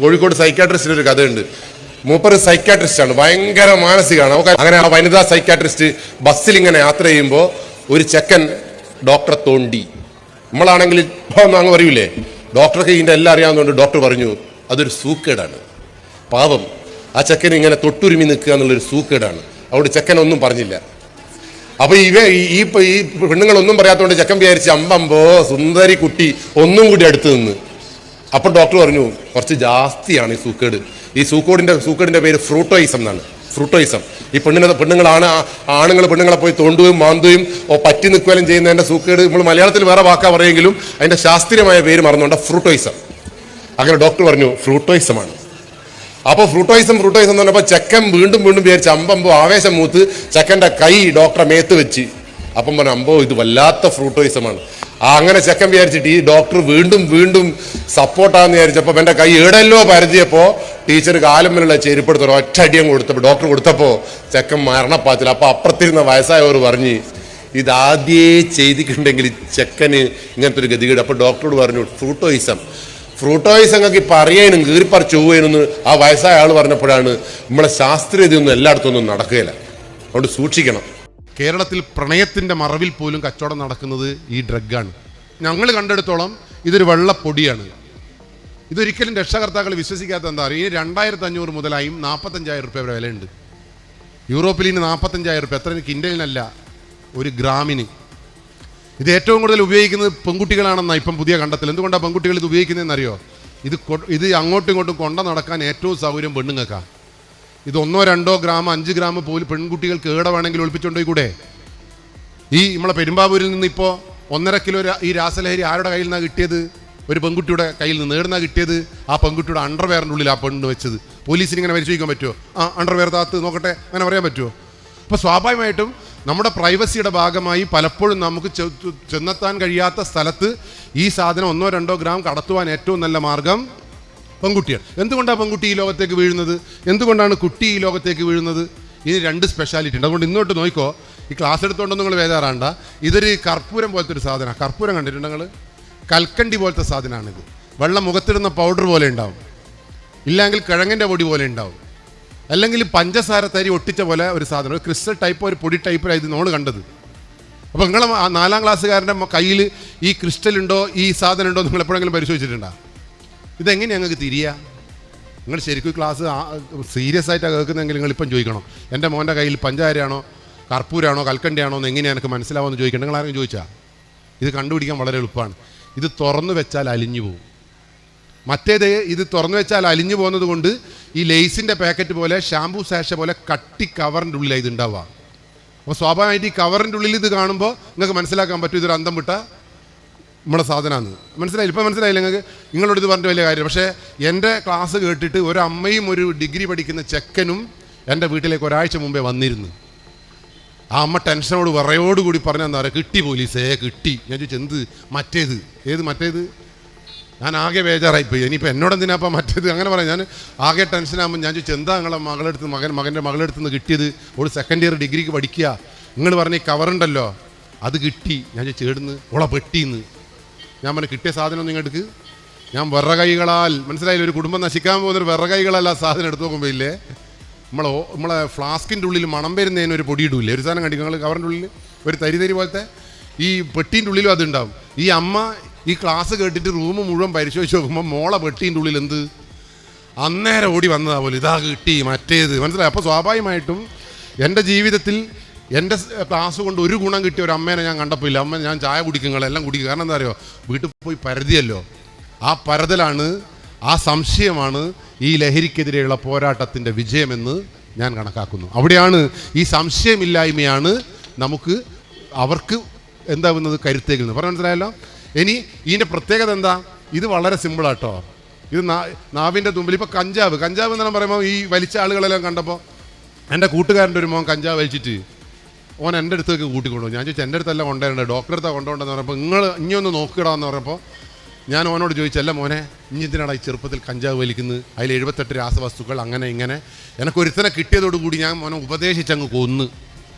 കോഴിക്കോട് സൈക്കാട്രിസ്റ്റിന് ഒരു കഥയുണ്ട്. മൂപ്പർ സൈക്കാട്രിസ്റ്റാണ്, ഭയങ്കര മാനസികമാണ്. അങ്ങനെ ആ വനിതാ സൈക്കാട്രിസ്റ്റ് ബസ്സിൽ ഇങ്ങനെ യാത്ര ചെയ്യുമ്പോൾ ഒരു ചെക്കൻ ഡോക്ടറെ തോണ്ടി. നമ്മളാണെങ്കിൽ അങ്ങ് പറയൂലേ, ഡോക്ടർക്ക് ഇതിൻ്റെ എല്ലാം അറിയാവുന്നതുകൊണ്ട് ഡോക്ടർ പറഞ്ഞു അതൊരു സൂക്കേടാണ്. പാവം ആ ചെക്കൻ ഇങ്ങനെ തൊട്ടുരുമി നിൽക്കുക എന്നുള്ളൊരു സൂക്കേടാണ്. അതുകൊണ്ട് ചെക്കൻ ഒന്നും പറഞ്ഞില്ല. അപ്പൊ ഈ പെണ്ണുങ്ങളൊന്നും പറയാത്തതുകൊണ്ട് ചെക്കൻ വിചാരിച്ച് അമ്പമ്പോ സുന്ദരി കുട്ടി ഒന്നും കൂടി അടുത്ത് നിന്ന്. അപ്പം ഡോക്ടർ പറഞ്ഞു കുറച്ച് ജാസ്തിയാണ് ഈ സൂക്കേട്. ഈ സൂക്കേടിന്റെ പേര് ഫ്രൂട്ടോയിസം എന്നാണ്. ഫ്രൂട്ടോയിസം ഈ പെണ്ണുങ്ങളാണ് ആണുങ്ങൾ പെണ്ണുങ്ങളെ പോയി തോണ്ടുകയും മാന്തുകയും പറ്റി നിൽക്കുകയും ചെയ്യുന്നതിന്റെ സൂക്കേട്. നമ്മൾ മലയാളത്തിൽ വേറെ വാക്കാ പറയുമെങ്കിലും അതിന്റെ ശാസ്ത്രീയമായ പേര് മറന്നുകൊണ്ട് ഫ്രൂട്ടോയിസം. അങ്ങനെ ഡോക്ടർ പറഞ്ഞു ഫ്രൂട്ടോയിസമാണ്. അപ്പോൾ ഫ്രൂട്ടോയിസം എന്ന് പറഞ്ഞപ്പോൾ ചെക്കൻ വീണ്ടും വിചാരിച്ച് അമ്പമ്പോ ആവേശം മൂത്ത് ചെക്കൻ്റെ കൈ ഡോക്ടറെ മേത്ത് വെച്ച്. അപ്പം പറഞ്ഞു അമ്പോ ഇത് വല്ലാത്ത ഫ്രൂട്ടോയിസമാണ്. അങ്ങനെ ചെക്കൻ വിചാരിച്ചിട്ട് ഈ ഡോക്ടർ വീണ്ടും സപ്പോർട്ടാന്ന് വിചാരിച്ചപ്പോൾ എൻ്റെ കൈ ഏടല്ലോ പരതിയപ്പോൾ ടീച്ചർ കാലമ്മിലുള്ള ചെരുപ്പെടുത്തോ ഒറ്റടിയും കൊടുത്തപ്പോൾ ഡോക്ടർ കൊടുത്തപ്പോൾ ചെക്കൻ മരണപ്പാത്തില്ല. അപ്പോൾ അപ്പുറത്തിരുന്ന വയസ്സായവർ പറഞ്ഞ് ഇതാദ്യേ ചെയ്തിട്ടുണ്ടെങ്കിൽ ചെക്കന് ഇങ്ങനത്തെ ഒരു ഗതികേട്. അപ്പോൾ ഡോക്ടറോട് പറഞ്ഞു ഫ്രൂട്ടോയിസം ഞങ്ങൾക്ക് പറയാനും കീറിപ്പറിച്ച് പോവുകയെന്ന് ആ വയസ്സായ ആൾ പറഞ്ഞപ്പോഴാണ് നമ്മളെ ശാസ്ത്രീയതയൊന്നും എല്ലായിടത്തൊന്നും നടക്കുകയില്ല. അതുകൊണ്ട് സൂക്ഷിക്കണം. കേരളത്തിൽ പ്രണയത്തിൻ്റെ മറവിൽ പോലും കച്ചവടം നടക്കുന്നത് ഈ ഡ്രഗാണ്. ഞങ്ങൾ കണ്ടെടുത്തോളം ഇതൊരു വെള്ളപ്പൊടിയാണ്. ഇതൊരിക്കലും രക്ഷകർത്താക്കൾ വിശ്വസിക്കാത്ത എന്താ പറയുക, ഇനി 2500 മുതലായും 45,000 രൂപ വരെ വിലയുണ്ട്. യൂറോപ്പിൽ ഇനി 45,000 രൂപ, എത്ര കിൻഡലിനല്ല ഒരു ഗ്രാമിന്. ഇത് ഏറ്റവും കൂടുതൽ ഉപയോഗിക്കുന്നത് പെൺകുട്ടികളാണെന്നാണ് ഇപ്പം പുതിയ കണ്ടെത്തൽ. എന്തുകൊണ്ടാണ് പെൺകുട്ടികൾ ഇത് ഉപയോഗിക്കുന്നതെന്നറിയോ? ഇത് അങ്ങോട്ടും ഇങ്ങോട്ടും കൊണ്ട നടക്കാൻ ഏറ്റവും സൗകര്യം പെണ്ണുങ്ങൾക്കാണ്. ഇത് 1-2 ഗ്രാം 5 ഗ്രാം പോലും പെൺകുട്ടികൾക്ക് ഏടെ വേണമെങ്കിൽ ഒളിപ്പിച്ചുകൊണ്ടോ കൂടെ. ഈ നമ്മളെ പെരുമ്പാവൂരിൽ നിന്ന് ഇപ്പോൾ 1.5 കിലോ ഈ രാസലഹരി ആരുടെ കയ്യിൽ നിന്നാണ് കിട്ടിയത്? ഒരു പെൺകുട്ടിയുടെ കയ്യിൽ നിന്ന്. നേടുന്നാണ് കിട്ടിയത്? ആ പെൺകുട്ടിയുടെ അണ്ടർവെയറിൻ്റെ ഉള്ളിൽ ആ പെണ്ണ് വെച്ചത്. പോലീസിന് ഇങ്ങനെ പരിശോധിക്കാൻ പറ്റുമോ? അണ്ടർവെയർ താത്ത് നോക്കട്ടെ, അങ്ങനെ പറയാൻ പറ്റുമോ? അപ്പോൾ സ്വാഭാവികമായിട്ടും നമ്മുടെ പ്രൈവസിയുടെ ഭാഗമായി പലപ്പോഴും നമുക്ക് ചെന്നെത്താൻ കഴിയാത്ത സ്ഥലത്ത് ഈ സാധനം 1-2 ഗ്രാം കടത്തുവാൻ ഏറ്റവും നല്ല മാർഗം പെൺകുട്ടിയാണ്. എന്തുകൊണ്ടാണ് പെൺകുട്ടി ഈ ലോകത്തേക്ക് വീഴുന്നത്? എന്തുകൊണ്ടാണ് കുട്ടി ഈ ലോകത്തേക്ക് വീഴുന്നത്? ഇതിന് 2 സ്പെഷ്യാലിറ്റി ഉണ്ട്. അതുകൊണ്ട് ഇന്നോട്ട് നോക്കിക്കോ, ഈ ക്ലാസ് എടുത്തുകൊണ്ടൊന്നും നിങ്ങൾ വേദാറാണ്ട. ഇതൊരു കർപ്പൂരം പോലത്തെ ഒരു സാധനമാണ്. കർപ്പൂരം കണ്ടിട്ടുണ്ട് നിങ്ങൾ? കൽക്കണ്ടി പോലത്തെ സാധനമാണിത്. വെള്ളം മുഖത്തിടുന്ന പൗഡർ പോലെ ഉണ്ടാവും, ഇല്ലെങ്കിൽ കിഴങ്ങിൻ്റെ പൊടി പോലെ ഉണ്ടാവും, അല്ലെങ്കിൽ പഞ്ചസാര തരി ഒട്ടിച്ച പോലെ ഒരു സാധനം, ഒരു ക്രിസ്റ്റൽ ടൈപ്പ് ഒരു പൊടി ടൈപ്പിലാണ് ഇത് നമ്മൾ കണ്ടത്. അപ്പോൾ നിങ്ങൾ 4ാം ക്ലാസ്സുകാരൻ്റെ കയ്യിൽ ഈ ക്രിസ്റ്റൽ ഉണ്ടോ ഈ സാധനം ഉണ്ടോ നിങ്ങൾ എപ്പോഴെങ്കിലും പരിശോധിച്ചിട്ടുണ്ടോ? ഇതെങ്ങനെ ഞങ്ങൾക്ക് തിരിയുക? നിങ്ങൾ ശരിക്കും ക്ലാസ് സീരിയസ് ആയിട്ടാണ് കേൾക്കുന്നതെങ്കിൽ നിങ്ങളിപ്പം ചോദിക്കണം, എൻ്റെ മോൻ്റെ കയ്യിൽ പഞ്ചാരയാണോ കർപ്പൂരാണോ കൽക്കണ്ടിയാണോ എന്ന് എങ്ങനെയാണ് എനിക്ക് മനസ്സിലാവുമെന്ന് ചോദിക്കണം. നിങ്ങൾ ആരെങ്കിലും ചോദിച്ചാൽ ഇത് കണ്ടുപിടിക്കാൻ വളരെ എളുപ്പമാണ്. ഇത് തുറന്നു വെച്ചാൽ അലിഞ്ഞു പോകും. മറ്റേത് ഇത് തുറന്നു വെച്ചാൽ അലിഞ്ഞു പോകുന്നത് കൊണ്ട് ഈ ലേസിൻ്റെ പാക്കറ്റ് പോലെ ഷാമ്പൂ സാഷ പോലെ കട്ടി കവറിൻ്റെ ഉള്ളിലാണ് ഇത് ഉണ്ടാവുക. അപ്പോൾ സ്വാഭാവികമായിട്ട് ഈ കവറിൻ്റെ ഉള്ളിൽ ഇത് കാണുമ്പോൾ നിങ്ങൾക്ക് മനസ്സിലാക്കാൻ പറ്റും ഇതൊരു അന്തം വിട്ട നമ്മുടെ സാധനമാണ്. മനസ്സിലായില്ല? ഇപ്പം മനസ്സിലായില്ല നിങ്ങൾക്ക്? നിങ്ങളോട് ഇത് പറഞ്ഞിട്ട് വലിയ കാര്യം. പക്ഷേ എൻ്റെ ക്ലാസ് കേട്ടിട്ട് ഒരു അമ്മയും ഒരു ഡിഗ്രി പഠിക്കുന്ന ചെക്കനും എൻ്റെ വീട്ടിലേക്ക് ഒരാഴ്ച മുമ്പേ വന്നിരുന്നു. ആ അമ്മ ടെൻഷനോട് വിറയോടുകൂടി പറഞ്ഞാൽ എന്താ പറയുക, കിട്ടി പോലീസേ കിട്ടി. ഞാൻ ചോദിച്ചു എന്ത്? മറ്റേത്? ഞാൻ ആകെ ബേജാറായിപ്പോയി. ഇനിയിപ്പോൾ എന്നോടെന്തിനാപ്പം മറ്റേത് അങ്ങനെ പറയാം. ഞാൻ ആകെ ടെൻഷനാകുമ്പോൾ ഞാൻ ചോദിച്ചു എന്താ നിങ്ങളെ മകൻ്റെ മകളെടുത്ത് നിന്ന് കിട്ടിയത്? ഒരു 2nd ഇയർ ഡിഗ്രിക്ക് പഠിക്കുക. നിങ്ങൾ പറഞ്ഞ ഈ കവറുണ്ടല്ലോ അത് കിട്ടി. ഞാൻ ചോദിച്ചു ഏടുന്ന്? ഓളെ പെട്ടിന്ന്. ഞാൻ പറഞ്ഞു കിട്ടിയ സാധനം ഒന്നും ഇങ്ങോട്ട് ഞാൻ വിറകൈകളാൽ, മനസ്സിലായില്ല, ഒരു കുടുംബം നശിക്കാൻ പോകുന്നൊരു വിറകൈകളല്ല സാധനം എടുത്തു നോക്കുമ്പോൾ ഇല്ലേ നമ്മളെ ഫ്ലാസ്കിൻ്റെ ഉള്ളിൽ മണം വരുന്നതിന് ഒരു പൊടി ഇടൂല്ലേ, ഒരു സാധനം കണ്ടി നിങ്ങൾ കവറിൻ്റെ ഉള്ളിൽ ഒരു തരി പോലത്തെ, ഈ പെട്ടീൻ്റെ ഉള്ളിലും അതുണ്ടാവും. ഈ അമ്മ ഈ ക്ലാസ് കേട്ടിട്ട് റൂം മുഴുവൻ പരിശോധിച്ച് നോക്കുമ്പോൾ മോളെ പെട്ടീൻ്റെ ഉള്ളിൽ എന്ത് അന്നേരം ഓടി വന്നതാ പോലെ ഇതാ കിട്ടി മറ്റേത്. മനസ്സിലായി? അപ്പോൾ സ്വാഭാവികമായിട്ടും എൻ്റെ ജീവിതത്തിൽ എൻ്റെ ക്ലാസ് കൊണ്ട് ഒരു ഗുണം കിട്ടിയ ഒരു അമ്മേനെ ഞാൻ കണ്ടപ്പോൾ ഇല്ല. അമ്മ ഞാൻ ചായ കുടിക്കുങ്ങളെല്ലാം കുടിക്കും. കാരണം എന്താ അറിയോ, വീട്ടിൽ പോയി പരതിയല്ലോ. ആ പരതലാണ്, ആ സംശയമാണ് ഈ ലഹരിക്കെതിരെയുള്ള പോരാട്ടത്തിൻ്റെ വിജയമെന്ന് ഞാൻ കണക്കാക്കുന്നു. അവിടെയാണ് ഈ സംശയമില്ലായ്മയാണ് നമുക്ക് അവർക്ക് എന്താവുന്നത് കരുത്തേക്കുന്നത്. പറഞ്ഞ മനസ്സിലായല്ലോ? ഇനി ഇതിൻ്റെ പ്രത്യേകത എന്താ? ഇത് വളരെ സിമ്പിളാട്ടോ. ഇത് നാവിൻ്റെ തുമ്പിൽ. ഇപ്പോൾ കഞ്ചാവ് എന്ന് പറയുമ്പോൾ ഈ വലിച്ച ആളുകളെല്ലാം കണ്ടപ്പോൾ എൻ്റെ കൂട്ടുകാരൻ്റെ ഒരു മോൻ കഞ്ചാവ് വലിച്ചിട്ട് ഓൻ എൻ്റെ അടുത്തേക്ക് കൂട്ടിക്കൊണ്ടുപോകും. ഞാൻ ചോദിച്ചു എൻ്റെ അടുത്തല്ല കൊണ്ടുവരേണ്ടത്, ഡോക്ടറെ അടുത്താണ് കൊണ്ടുപോകേണ്ടതെന്ന് പറഞ്ഞപ്പോൾ നിങ്ങൾ ഇനിയൊന്ന് നോക്കിയിടാന്ന് പറഞ്ഞപ്പോൾ ഞാൻ ഓനോട് ചോദിച്ചല്ല മോനെ ഇനി എന്തിനാണ് ഈ ചെറുപ്പത്തിൽ കഞ്ചാവ് വലിക്കുന്നത്? അതിൽ 78 രാസവസ്തുക്കൾ അങ്ങനെ ഇങ്ങനെ. എനിക്കൊരുത്തനെ കിട്ടിയതോടുകൂടി ഞാൻ മോനെ ഉപദേശിച്ചങ്ങ് കൊന്ന്.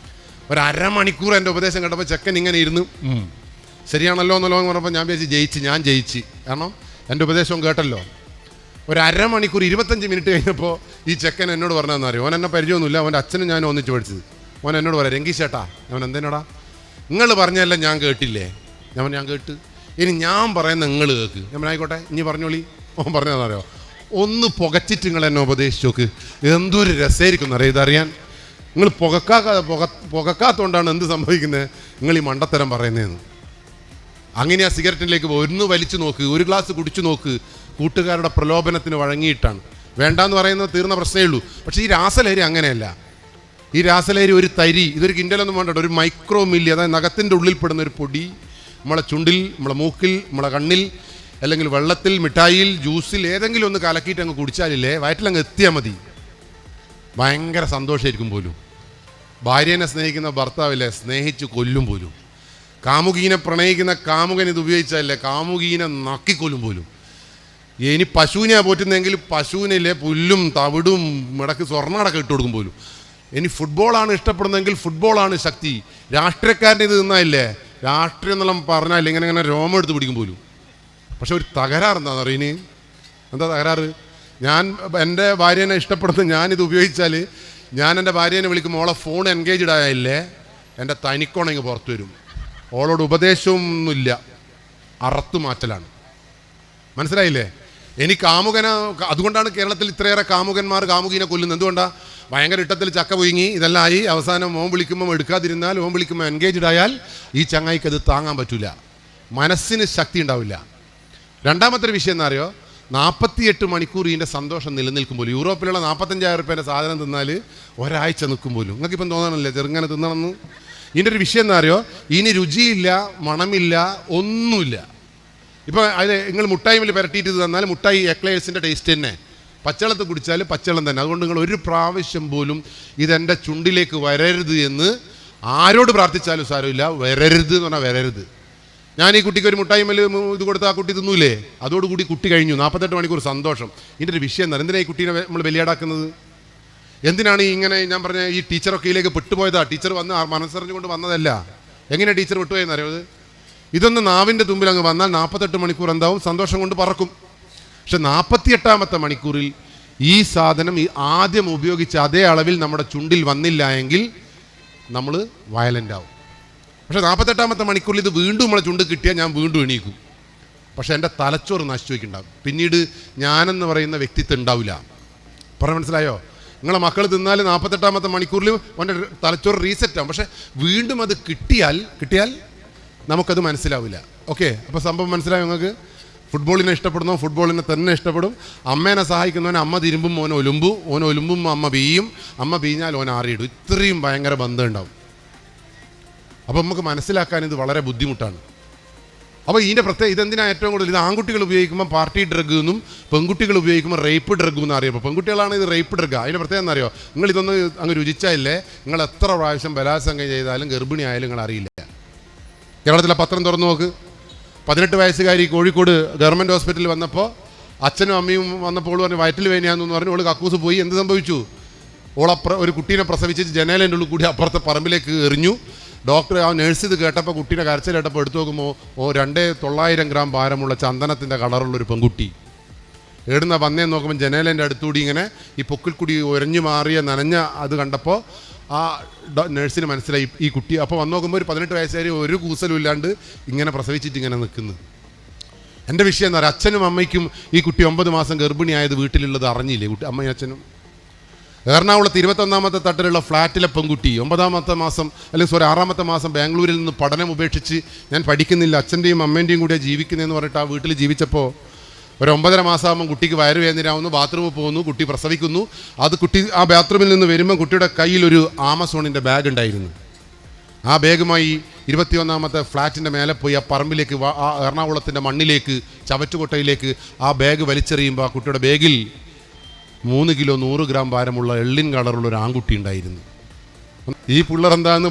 ഒരു അരമണിക്കൂർ എൻ്റെ ഉപദേശം കേട്ടപ്പോൾ ചെക്കൻ ഇങ്ങനെ ഇരുന്ന് ശരിയാണല്ലോ എന്നല്ലോ എന്ന് പറഞ്ഞപ്പോൾ ഞാൻ വിചാരിച്ച് ഞാൻ ജയിച്ച്. കാരണം എൻ്റെ ഉപദേശവും കേട്ടല്ലോ. ഒരു അരമണിക്കൂർ 25 മിനിറ്റ് കഴിഞ്ഞപ്പോൾ ഈ ചെക്കൻ എന്നോട് പറഞ്ഞതെന്ന് അറിയോ, ഓൻ എന്നെ പരിചയമൊന്നുമില്ല, അവൻ്റെ അച്ഛനും ഞാനും ഒന്നിച്ച് പഠിച്ചത്. ഓൻ എന്നോട് പറയാം, രംഗീഷ് ചേട്ടാ, അവൻ എന്തിനാടാ നിങ്ങൾ പറഞ്ഞല്ല ഞാൻ കേട്ടില്ലേ? ഞാൻ കേട്ട്, ഇനി ഞാൻ പറയുന്ന നിങ്ങൾ കേൾക്ക്. ഞാൻ ആയിക്കോട്ടെ ഇനി പറഞ്ഞോളി. ഓൻ പറഞ്ഞതെന്നറിയോ, ഒന്ന് പുകച്ചിട്ട് നിങ്ങൾ എന്നെ ഉപദേശിച്ച് നോക്ക്, എന്തൊരു രസമായിരിക്കും എന്നറിയാം ഇതറിയാൻ. നിങ്ങൾ പുകക്കാത്തോണ്ടാണ് എന്ത് സംഭവിക്കുന്നത്, നിങ്ങൾ ഈ മണ്ടത്തരം പറയുന്നതെന്ന്. അങ്ങനെ ആ സിഗരറ്റിലേക്ക് ഒന്ന് വലിച്ചു നോക്ക്, ഒരു ഗ്ലാസ് കുടിച്ചു നോക്ക്, കൂട്ടുകാരുടെ പ്രലോഭനത്തിന് വഴങ്ങിയിട്ടാണ്. വേണ്ടാന്ന് പറയുന്നത് തീർന്ന പ്രശ്നമേ ഉള്ളൂ. പക്ഷേ ഈ രാസലഹരി അങ്ങനെയല്ല. ഈ രാസലഹരി ഒരു തരി, ഇതൊരു കിൻഡലൊന്നും വേണ്ട, ഒരു മൈക്രോ മില്ലി, അതായത് നഖത്തിൻ്റെ ഉള്ളിൽ പെടുന്ന ഒരു പൊടി നമ്മളെ ചുണ്ടിൽ, നമ്മളെ മൂക്കിൽ, നമ്മളെ കണ്ണിൽ, അല്ലെങ്കിൽ വെള്ളത്തിൽ, മിഠായിയിൽ, ജ്യൂസിൽ ഏതെങ്കിലും ഒന്ന് കലക്കിയിട്ട് അങ്ങ് കുടിച്ചാലില്ലേ, വയറ്റിലങ്ങ് എത്തിയാൽ മതി, ഭയങ്കര സന്തോഷമായിരിക്കും പോലും. ഭാര്യേനെ സ്നേഹിക്കുന്ന ഭർത്താവില്ലേ സ്നേഹിച്ച് കൊല്ലും പോലും. കാമുകീനെ പ്രണയിക്കുന്ന കാമുകൻ ഇത് ഉപയോഗിച്ചാലേ കാമുകീനെ നക്കിക്കൊല്ലും പോലും. ഇനി പശുവിനെ പോറ്റുന്നെങ്കിൽ പശുവിനില്ലേ പുല്ലും തവിടും ഇടക്ക് സ്വർണ്ണടക്കം ഇട്ട് കൊടുക്കും പോലും. ഇനി ഫുട്ബോളാണ് ഇഷ്ടപ്പെടുന്നതെങ്കിൽ ഫുട്ബോളാണ് ശക്തി. രാഷ്ട്രീയക്കാരൻ്റെ ഇത് നിന്നായില്ലേ, രാഷ്ട്രീയം എന്നെല്ലാം പറഞ്ഞാൽ ഇങ്ങനെ രോമം എടുത്ത് പിടിക്കും പോലും. പക്ഷെ ഒരു തകരാറ് എന്താണെന്ന് അറിയിന്, എന്താ തകരാറ്? ഞാൻ എൻ്റെ ഭാര്യേനെ ഇഷ്ടപ്പെടുന്ന ഞാനിത് ഉപയോഗിച്ചാൽ, ഞാൻ എൻ്റെ ഭാര്യേനെ വിളിക്കുമ്പോൾ ഓളെ ഫോൺ എൻഗേജ്ഡ് ആയാലേ എൻ്റെ തനിക്കോണെങ്കിൽ പുറത്തു വരും. ഓളോട് ഉപദേശമൊന്നുമില്ല, അറത്തു മാറ്റലാണ്. മനസ്സിലായില്ലേ? എനിക്ക് കാമുകന, അതുകൊണ്ടാണ് കേരളത്തിൽ ഇത്രയേറെ കാമുകന്മാർ കാമുകീനെ കൊല്ലുന്നത്. എന്തുകൊണ്ടാണ്? ഭയങ്കര ഇട്ടത്തിൽ ചക്ക പൊയ്ങ്ങി ഇതെല്ലാം ആയി അവസാനം ഓൻ വിളിക്കുമ്പോൾ എടുക്കാതിരുന്നാൽ, ഓൻ വിളിക്കുമ്പോൾ എൻഗേജ്ഡ് ആയാൽ ഈ ചങ്ങായിക്ക് അത് താങ്ങാൻ പറ്റില്ല, മനസ്സിന് ശക്തി ഉണ്ടാവില്ല. രണ്ടാമത്തെ ഒരു വിഷയം എന്താ അറിയോ, 48 മണിക്കൂർ ഇതിൻ്റെ സന്തോഷം നിലനിൽക്കും പോലും. യൂറോപ്പിലുള്ള 45,000 രൂപേൻ്റെ സാധനം തിന്നാൽ ഒരാഴ്ച നിൽക്കും പോലും. നിങ്ങൾക്കിപ്പം തോന്നണല്ലേ ചെറുങ്ങനെ തിന്നണമെന്ന്? ഇതിൻ്റെ ഒരു വിഷയം എന്താ അറിയോ, ഇനി രുചിയില്ല, മണമില്ല, ഒന്നുമില്ല. ഇപ്പോൾ അത് നിങ്ങൾ മുട്ടായിമിൽ പുരട്ടിയിട്ട് തന്നാൽ മുട്ടായി എക്ലേഴ്സിൻ്റെ ടേസ്റ്റ് തന്നെ, പച്ചവെള്ളത്ത് കുടിച്ചാൽ പച്ചവെള്ളം തന്നെ. അതുകൊണ്ട് നിങ്ങൾ ഒരു പ്രാവശ്യം പോലും ഇതെൻ്റെ ചുണ്ടിലേക്ക് വരരുത് എന്ന് ആരോട് പ്രാർത്ഥിച്ചാലും സാരമില്ല, വരരുത് എന്ന് പറഞ്ഞാൽ വരരുത്. ഞാൻ ഈ കുട്ടിക്ക് ഒരു മുട്ടായിമേൽ ഇത് കൊടുത്ത് ആ കുട്ടി തിന്നൂലേ, അതോടുകൂടി കുട്ടി കഴിഞ്ഞു, 48 മണിക്കൂർ സന്തോഷം. ഇതിൻ്റെ ഒരു വിഷയം എന്താണ്? എന്തിനാണ് ഈ കുട്ടീനെ നമ്മൾ ബലിയാടാക്കുന്നത്? എന്തിനാണ് ഇങ്ങനെ ഞാൻ പറഞ്ഞ ഈ ടീച്ചറൊക്കെ ഇതിലേക്ക് പെട്ടുപോയതാ? ടീച്ചർ വന്ന് മനസ്സറിഞ്ഞുകൊണ്ട് വന്നതല്ല. എങ്ങനെയാണ് ടീച്ചർ വിട്ടുപോയെന്ന് അറിയാം? ഇതൊന്ന് നാവിൻ്റെ തുമ്പിൽ അങ്ങ് വന്നാൽ 48 മണിക്കൂർ എന്താവും, സന്തോഷം കൊണ്ട് പറക്കും. പക്ഷെ 48ാമത്തെ മണിക്കൂറിൽ ഈ സാധനം ഈ ആദ്യം ഉപയോഗിച്ച അതേ അളവിൽ നമ്മുടെ ചുണ്ടിൽ വന്നില്ല എങ്കിൽ നമ്മൾ വയലൻ്റ് ആവും. പക്ഷെ 48ാമത്തെ മണിക്കൂറിൽ ഇത് വീണ്ടും നമ്മളെ ചുണ്ട് കിട്ടിയാൽ ഞാൻ വീണ്ടും എണീക്കും. പക്ഷെ എൻ്റെ തലച്ചോറ് നശിച്ചു വയ്ക്കുണ്ടാവും. പിന്നീട് ഞാനെന്ന് പറയുന്ന വ്യക്തിത്വം ഉണ്ടാവില്ല. പറഞ്ഞ മനസ്സിലായോ? നിങ്ങളെ മക്കൾ തിന്നാൽ 48ാമത്തെ മണിക്കൂറിൽ അവൻ്റെ തലച്ചോറ് റീസെറ്റ് ആവും. പക്ഷെ വീണ്ടും അത് കിട്ടിയാൽ നമുക്കത് മനസ്സിലാവില്ല. ഓക്കെ, അപ്പോൾ സംഭവം മനസ്സിലായോ നിങ്ങൾക്ക്? ഫുട്ബോളിനെ ഇഷ്ടപ്പെടുന്നോ ഫുട്ബോളിനെ തന്നെ ഇഷ്ടപ്പെടും. അമ്മേനെ സഹായിക്കുന്നവനെ അമ്മ തിരുമ്പും ഓൻ ഒലുമ്പും അമ്മ ബീയും, അമ്മ ബീഞ്ഞാൽ ഓൻ ആറിയിടും. ഇത്രയും ഭയങ്കര ബന്ധം ഉണ്ടാവും. അപ്പോൾ നമുക്ക് മനസ്സിലാക്കാൻ ഇത് വളരെ ബുദ്ധിമുട്ടാണ്. അപ്പോൾ ഇതിൻ്റെ ഇതെന്തിനാണ് ഏറ്റവും കൂടുതൽ? ഇത് ആൺകുട്ടികൾ ഉപയോഗിക്കുമ്പോൾ പാർട്ടി ഡ്രഗ് എന്നും പെൺകുട്ടികൾ ഉപയോഗിക്കുമ്പോൾ റേപ്പ് ഡ്രഗ് എന്നും അറിയപ്പോൾ പെൺകുട്ടികളാണ് ഇത് റേപ്പ് ഡ്രഗ്. അതിൻ്റെ പ്രത്യേകം എന്നറിയോ? നിങ്ങൾ ഇതൊന്ന് അങ്ങ് രുചിച്ചായില്ലേ, നിങ്ങൾ എത്ര പ്രാവശ്യം ബലാത്സംഗം ചെയ്താലും ഗർഭിണി ആയാലും നിങ്ങൾ അറിയില്ല. കേരളത്തിലെ പത്രം തുറന്നു നോക്ക്. 18 വയസ്സുകാരി കോഴിക്കോട് ഗവൺമെൻറ് ഹോസ്പിറ്റലിൽ വന്നപ്പോൾ അച്ഛനും അമ്മയും വന്നപ്പോൾ പറഞ്ഞ് വയറ്റിൽ വേദനയാണെന്ന് പറഞ്ഞു. ഓൾ കക്കൂസ് പോയി. എന്ത് സംഭവിച്ചു? ഒരു കുട്ടീനെ പ്രസവിച്ചിട്ട് ജനലിൻ്റെ ഉള്ളിൽ കൂടി അപ്പുറത്തെ പറമ്പിലേക്ക് എറിഞ്ഞു. ഡോക്ടർ ആ നേഴ്സ് ഇത് കേട്ടപ്പോൾ കുട്ടീനെ കരച്ചിൽ കേട്ടപ്പോൾ എടുത്തു നോക്കുമ്പോൾ 2,900 ഗ്രാം ഭാരമുള്ള ചന്ദനത്തിൻ്റെ കളറുള്ളൊരു പെൺകുട്ടി. ഏടുന്ന വന്നേന്ന് നോക്കുമ്പോൾ ജനലിൻ്റെ അടുത്തുകൂടി ഇങ്ങനെ ഈ പൊക്കിൽ കൂടി ഉരഞ്ഞു മാറിയ നനഞ്ഞ അത് കണ്ടപ്പോൾ ആ നേഴ്സിന് മനസ്സിലായി ഈ കുട്ടി. അപ്പോൾ വന്നു നോക്കുമ്പോൾ ഒരു 18 വയസ്സുകാരി ഒരു കൂസലും ഇല്ലാണ്ട് ഇങ്ങനെ പ്രസവിച്ചിട്ട് ഇങ്ങനെ നിൽക്കുന്നു. എൻ്റെ വിഷയം എന്താ പറയുക, അച്ഛനും അമ്മയ്ക്കും ഈ കുട്ടി 9 മാസം ഗർഭിണിയായത് വീട്ടിലുള്ളത് അറിഞ്ഞില്ലേ അമ്മയും അച്ഛനും? എറണാകുളത്ത് 21ാമത്തെ തട്ടിലുള്ള ഫ്ലാറ്റിലെ പെൺകുട്ടി 9ാമത്തെ മാസം അല്ലെങ്കിൽ 6ാമത്തെ മാസം ബാംഗ്ലൂരിൽ നിന്ന് പഠനം ഉപേക്ഷിച്ച് ഞാൻ പഠിക്കുന്നില്ല, അച്ഛൻ്റെയും അമ്മേൻ്റെയും കൂടെ ജീവിക്കുന്നതെന്ന് പറഞ്ഞിട്ട് ആ വീട്ടിൽ ജീവിച്ചപ്പോൾ ഒരു 9.5 മാസമാകുമ്പോൾ കുട്ടിക്ക് വയറുവേദനയാവുന്നു, ബാത്റൂമിൽ പോകുന്നു, കുട്ടി പ്രസവിക്കുന്നു. അത് കുട്ടി ആ ബാത്റൂമിൽ നിന്ന് വരുമ്പോൾ കുട്ടിയുടെ കയ്യിൽ ഒരു ആമസോണിൻ്റെ ബാഗ് ഉണ്ടായിരുന്നു. ആ ബാഗുമായി 21ാമത്തെ ഫ്ലാറ്റിൻ്റെ മേലെ പോയി ആ പറമ്പിലേക്ക് ആ എറണാകുളത്തിൻ്റെ മണ്ണിലേക്ക് ചവറ്റുകൊട്ടയിലേക്ക് ആ ബാഗ് വലിച്ചെറിയുമ്പോൾ ആ കുട്ടിയുടെ ബാഗിൽ 3 കിലോ 100 ഗ്രാം ഭാരമുള്ള എള്ളിൻ കളറുള്ള ഒരു ആൺകുട്ടി ഉണ്ടായിരുന്നു. ഈ പിള്ളേർ എന്താന്ന്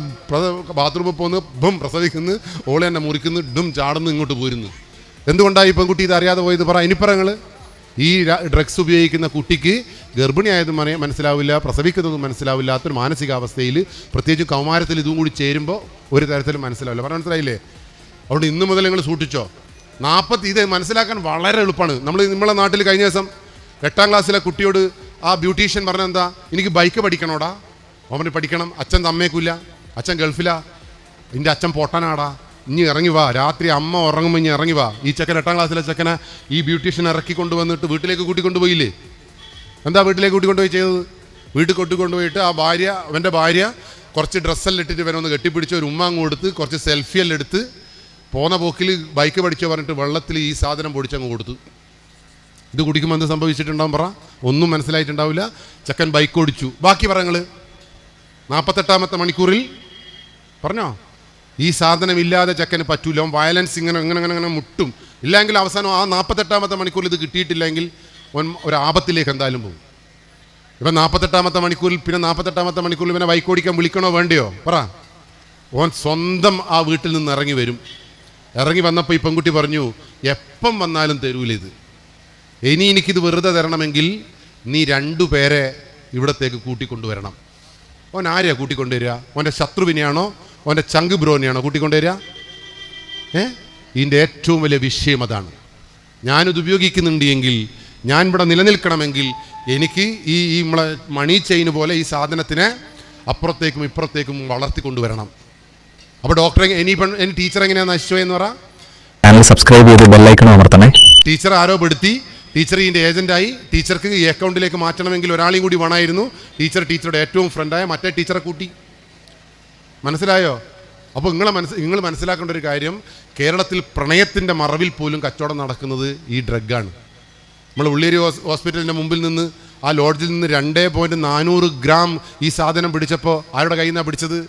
ബാത്റൂമിൽ പോകുന്നു, പ്രസവിക്കുന്നു, ഓളെ തന്നെ മുറിക്കുന്നു, ചാടുന്നു, ഇങ്ങോട്ട് പോരുന്നു. എന്തുകൊണ്ടാണ് ഈ പെൺകുട്ടി ഇത് അറിയാതെ പോയത്? പറ ഇനിപ്പറങ്ങൾ. ഈ ഡ്രഗ്സ് ഉപയോഗിക്കുന്ന കുട്ടിക്ക് ഗർഭിണിയായതും മനസ്സിലാവില്ല, പ്രസവിക്കുന്നതും മനസ്സിലാവില്ലാത്തൊരു മാനസികാവസ്ഥയിൽ, പ്രത്യേകിച്ച് കൗമാരത്തിൽ ഇതും കൂടി ചേരുമ്പോൾ ഒരു തരത്തിലും മനസ്സിലാവില്ല. പറഞ്ഞ മനസ്സിലായില്ലേ? അതുകൊണ്ട് ഇന്ന് മുതൽ നിങ്ങൾ സൂക്ഷിച്ചോ. ഇത് മനസ്സിലാക്കാൻ വളരെ എളുപ്പമാണ്. നമ്മളെ നാട്ടിൽ കഴിഞ്ഞ ദിവസം 8ാം ക്ലാസ്സിലെ കുട്ടിയോട് ആ ബ്യൂട്ടീഷ്യൻ പറഞ്ഞ എന്താ, എനിക്ക് ബൈക്ക് പഠിക്കണോടാ. അവന് പഠിക്കണം, അച്ഛൻ തമ്മേക്കില്ല, അച്ഛൻ ഗൾഫിലാ, എൻ്റെ അച്ഛൻ പൊട്ടനാടാ, ഇനി ഇറങ്ങി വാ, രാത്രി അമ്മ ഉറങ്ങുമ്പോൾ ഇനി ഇറങ്ങി വാ. ഈ ചെക്കൻ 8ാം ക്ലാസ്സിലെ ചെക്കനെ ഈ ബ്യൂട്ടീഷ്യൻ ഇറക്കി കൊണ്ടുവന്നിട്ട് വീട്ടിലേക്ക് കൂട്ടിക്കൊണ്ടുപോയില്ലേ? എന്താ വീട്ടിലേക്ക് കൂട്ടിക്കൊണ്ടുപോയി ചെയ്തത്? വീട്ടിൽ കൊണ്ടുപോയിട്ട് ആ ഭാര്യ, അവൻ്റെ ഭാര്യ കുറച്ച് ഡ്രസ്സെല്ലാം ഇട്ടിട്ട് ഇവനൊന്ന് കെട്ടിപ്പിടിച്ച് ഒരു ഉമ്മ അങ്ങ് കൊടുത്ത് കുറച്ച് സെൽഫിയെല്ലാം എടുത്ത് പോന്ന പോക്കിൽ ബൈക്ക് പഠിച്ചോ പറഞ്ഞിട്ട് വെള്ളത്തിൽ ഈ സാധനം പൊടിച്ചങ്ങ് കൊടുത്തു. ഇത് കുടിക്കുമ്പോൾ എന്ത് സംഭവിച്ചിട്ടുണ്ടാവും പറ? ഒന്നും മനസ്സിലായിട്ടുണ്ടാവില്ല. ചെക്കൻ ബൈക്ക് ഓടിച്ചു. ബാക്കി പറങ്ങൾ 48ാമത്തെ മണിക്കൂറിൽ പറഞ്ഞോ, ഈ സാധനം ഇല്ലാതെ ചെക്കന് പറ്റൂല, വയലൻസ് ഇങ്ങനെ ഇങ്ങനെ ഇങ്ങനെ ഇങ്ങനെ മുട്ടും. ഇല്ലെങ്കിൽ അവസാനം ആ 48ാമത്തെ മണിക്കൂറിൽ ഇത് കിട്ടിയിട്ടില്ലെങ്കിൽ ഒരു ആപത്തിലേക്ക് എന്തായാലും പോകും. ഇപ്പം 48ാമത്തെ മണിക്കൂറിൽ, പിന്നെ 48ാമത്തെ മണിക്കൂറിൽ ഇവനെ ബൈക്ക് ഓടിക്കാൻ വിളിക്കണോ വേണ്ടയോ പറ? ഓൻ സ്വന്തം ആ വീട്ടിൽ നിന്ന് ഇറങ്ങി വരും. ഇറങ്ങി വന്നപ്പോൾ ഈ പെൺകുട്ടി പറഞ്ഞു, എപ്പം വന്നാലും തരൂല ഇത്, ഇനി എനിക്കിത് വെറുതെ തരണമെങ്കിൽ നീ 2 പേരെ ഇവിടത്തേക്ക് കൂട്ടിക്കൊണ്ടുവരണം. ഓൻ ആരെയാ കൂട്ടിക്കൊണ്ടുവരിക? ഓൻ്റെ ശത്രുവിനെയാണോ ഓൻ്റെ ചങ്ക് ബ്രോനെയാണോ കൂട്ടിക്കൊണ്ടുവരിക? ഇതിൻ്റെ ഏറ്റവും വലിയ വിഷയം അതാണ്. ഞാനിത് ഉപയോഗിക്കുന്നുണ്ട് എങ്കിൽ, ഞാൻ ഇവിടെ നിലനിൽക്കണമെങ്കിൽ എനിക്ക് ഈ നമ്മളെ മണി ചെയിന് പോലെ ഈ സാധനത്തിനെ അപ്പുറത്തേക്കും ഇപ്പുറത്തേക്കും വളർത്തിക്കൊണ്ടുവരണം. അപ്പോൾ ഡോക്ടറെ ഇനി ടീച്ചർ എങ്ങനെയാണ് നശിച്ചോയെന്ന് പറ? ചാനൽ സബ്സ്ക്രൈബ് ചെയ്ത് ബെൽ ഐക്കൺ അമർത്തണേ. ടീച്ചർ ആരോപെടുത്തി, ടീച്ചർ ഇതിൻ്റെ ഏജന്റായി. ടീച്ചർക്ക് ഈ അക്കൗണ്ടിലേക്ക് മാറ്റണമെങ്കിൽ ഒരാളെയും കൂടി വേണമായിരുന്നു. ടീച്ചറുടെ ഏറ്റവും ഫ്രണ്ടായ മറ്റേ ടീച്ചറെ കൂട്ടി. മനസ്സിലായോ? അപ്പോൾ നിങ്ങൾ മനസ്സിലാക്കേണ്ട ഒരു കാര്യം, കേരളത്തിൽ പ്രണയത്തിൻ്റെ മറവിൽ പോലും കച്ചവടം നടക്കുന്നത് ഈ ഡ്രഗാണ്. നമ്മൾ ഉള്ളിയേരി ഹോസ്പിറ്റലിൻ്റെ മുമ്പിൽ നിന്ന് ആ ലോഡ്ജിൽ നിന്ന് 2.400 ഗ്രാം ഈ സാധനം പിടിച്ചപ്പോൾ ആരുടെ കയ്യിൽ നിന്നാണ് പിടിച്ചത്?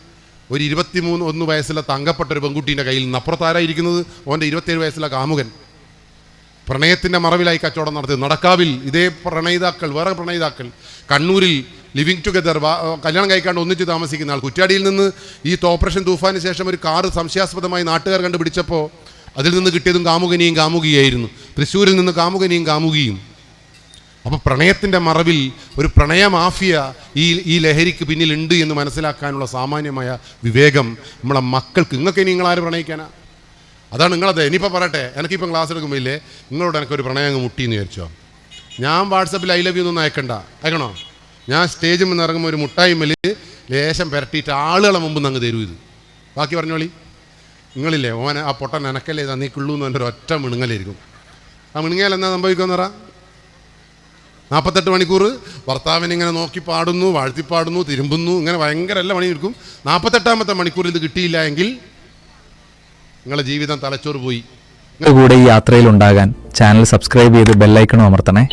ഒരു 23 വയസ്സുള്ള തങ്കപ്പെട്ട ഒരു പെൺകുട്ടീൻ്റെ കയ്യിൽ നിന്ന്. അപ്പുറത്താരായിരിക്കുന്നത്? ഓൻ്റെ 27 വയസ്സുള്ള കാമുകൻ. പ്രണയത്തിൻ്റെ മറവിലായി കച്ചവടം നടത്തി. നടക്കാവിൽ ഇതേ പ്രണയിതാക്കൾ, വേറെ പ്രണയിതാക്കൾ. കണ്ണൂരിൽ ലിവിങ് ടുഗദർ, കല്യാണം കഴിക്കാണ്ട് ഒന്നിച്ച് താമസിക്കുന്ന ആൾ. കുറ്റ്യാടിയിൽ നിന്ന് ഈ ഓപ്പറേഷൻ തൂഫാന് ശേഷം ഒരു കാറ് സംശയാസ്പദമായി നാട്ടുകാർ കണ്ടുപിടിച്ചപ്പോൾ അതിൽ നിന്ന് കിട്ടിയതും കാമുകനെയും കാമുകിയായിരുന്നു. തൃശ്ശൂരിൽ നിന്ന് കാമുകനെയും കാമുകിയും. അപ്പോൾ പ്രണയത്തിൻ്റെ മറവിൽ ഒരു പ്രണയ മാഫിയ ഈ ലഹരിക്ക് പിന്നിലുണ്ട് എന്ന് മനസ്സിലാക്കാനുള്ള സാമാന്യമായ വിവേകം നമ്മളെ മക്കൾക്ക്. നിങ്ങൾക്ക് ഇനി നിങ്ങളാരും പ്രണയിക്കാനാ? അതാണ് നിങ്ങളത്. ഇനിയിപ്പോൾ പറയട്ടെ, എനിക്കിപ്പം ക്ലാസ് എടുക്കുമ്പോൾ ഇല്ലേ, നിങ്ങളോട് എനിക്കൊരു പ്രണയം അങ്ങ് മുട്ടിയെന്ന് വിചാരിച്ചോ, ഞാൻ വാട്സപ്പിൽ ഐ ലവ് യു ഒന്നും അയക്കണ്ട. അയക്കണോ? ഞാൻ സ്റ്റേജിൽ നിന്ന് ഇറങ്ങുമ്പോൾ ഒരു മുട്ടായ്മൽ ലേശം പുരട്ടിയിട്ട് ആളുകളെ മുമ്പ് അങ്ങ് തരൂ ഇത്. ബാക്കി പറഞ്ഞോളി. നിങ്ങളില്ലേ ഓനെ ആ പൊട്ടൻ എനക്കല്ലേ തന്നീക്കുള്ളൂ എന്ന് പറഞ്ഞൊരു ഒറ്റ മിണുങ്ങലായിരിക്കും. ആ മിണുങ്ങിയാൽ എന്താ സംഭവിക്കുമെന്ന് പറ? 48 മണിക്കൂർ ഭർത്താവിനെ ഇങ്ങനെ നോക്കി പാടുന്നു, വാഴ്ത്തിപ്പാടുന്നു, തിരുമ്പുന്നു, ഇങ്ങനെ ഭയങ്കര എല്ലാ പണിയെടുക്കും. 48ാമത്തെ മണിക്കൂർ ഇത് കിട്ടിയില്ല എങ്കിൽ നിങ്ങളുടെ ജീവിതം തലച്ചോറ് പോയി. കൂടെ ഈ യാത്രയിൽ ഉണ്ടാകാൻ ചാനൽ സബ്സ്ക്രൈബ് ചെയ്ത് ബെൽ ഐക്കൺ അമർത്തണേ.